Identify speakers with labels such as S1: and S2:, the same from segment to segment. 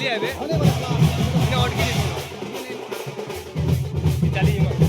S1: चाली आहे बे तिने ऑट केली चाली मग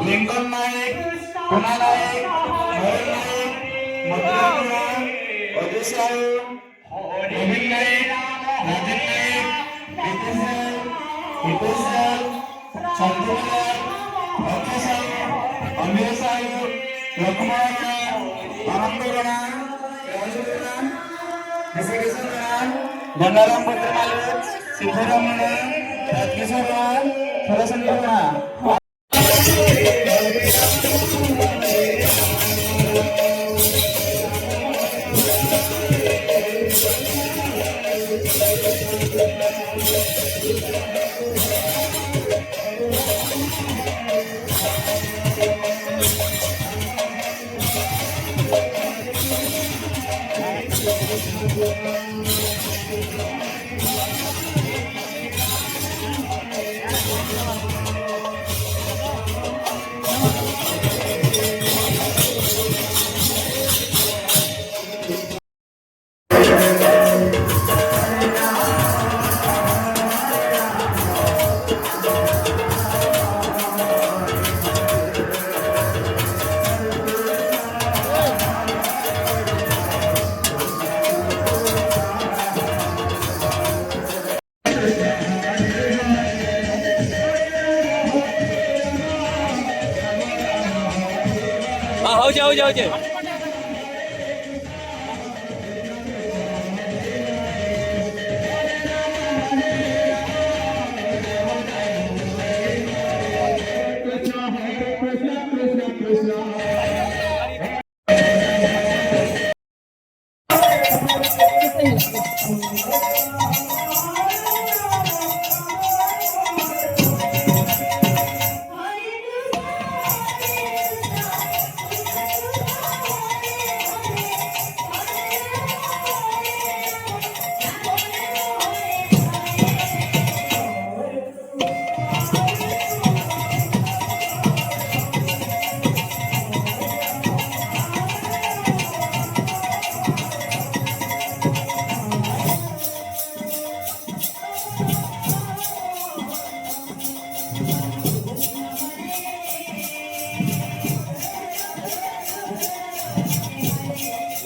S2: लिंकन नाईक, कुणा नाईक, हरी नाईक, मधुरा अभिषेक, गोविंद नाईक, राजीव नाईक, हितेश संतोष, अक्षय साहेब, अमीर साहेब, लक्ष्मण आनंद गणा, राजू गणा, किशन गणा, गंगाराम पत्र मालक, सिद्धराम गणा, राजकिशोर गणा, सरस्वती गणा.
S1: હા આવજે આવજે આવજે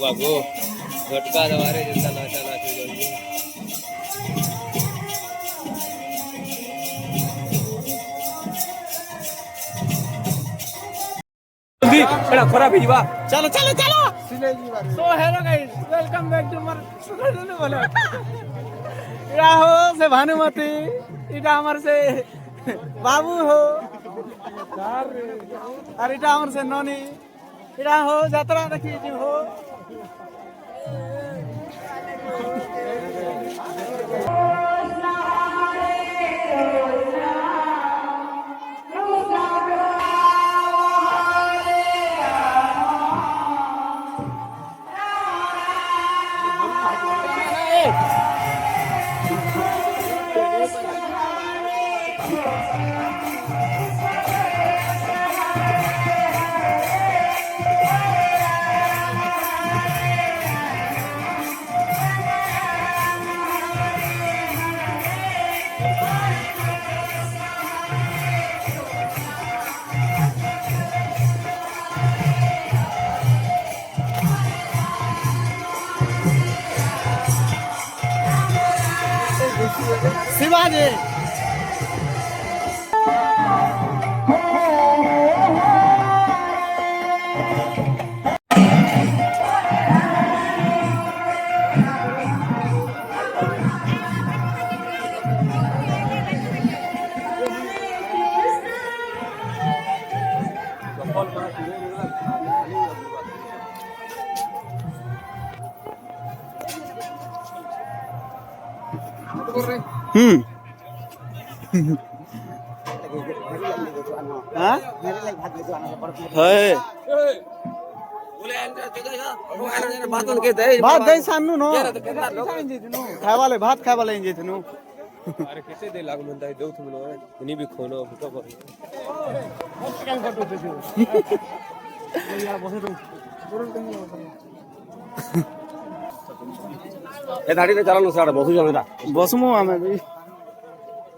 S1: વાગો ઘટકા દવારે જતા નાચા નાચી જવું એડા ખરાબ હીવા ચાલો ચાલો ચાલો so hello guys welcome back to मार सुखदनु बोलो इडा हो से भानुमती इडा हमर से बाबू हो अरे इडा हमर से नोनी इडा हो यात्रा देखी जी हो शिवाजी हाँ है भात दे सानू नो खाय वाले भात खाय वाले इंजे थनु अरे कैसे दे लागू मनता है दो तुम नो नी भी खोनो फोटो को ए दाढ़ी रे चलानो साडा बसु जमेरा बसमु आमे भी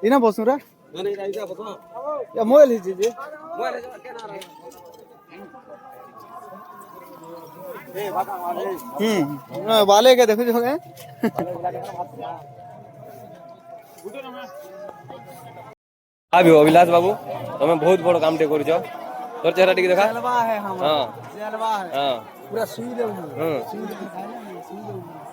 S1: इना बसु रा नहीं राइजा बसो या मोबाइल हिजे जे मोबाइल केना रे ए बाता वाले वाले के देखो जो है आबी अभिलाष बाबू तमे बहुत बड़ काम टे करजो तोर चेहरा टिक देखा जलवा है हम हां जलवा है हां पूरा सुई दे हां सुई दे सुई दे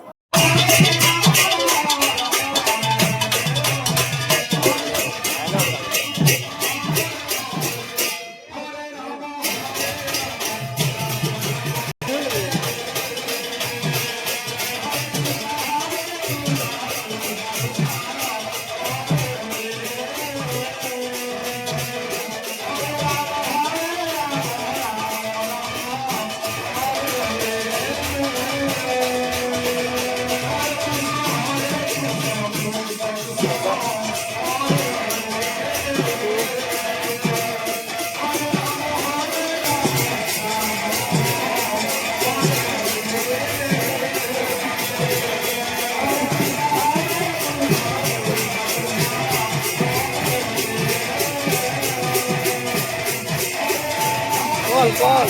S1: কল কল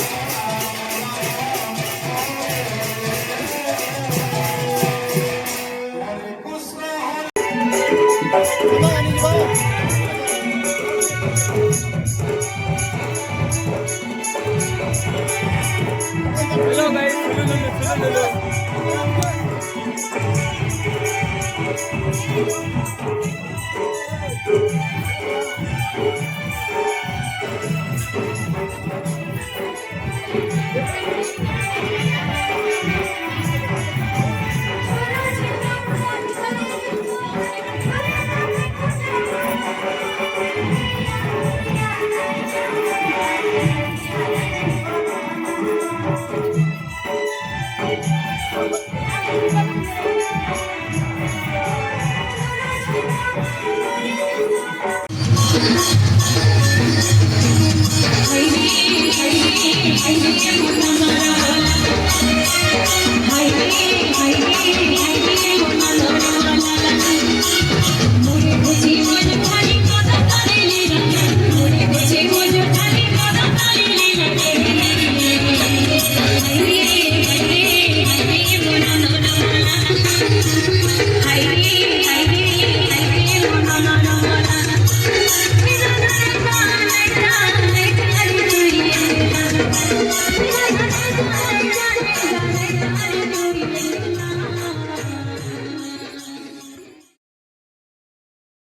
S1: हेलो गाइस सुनो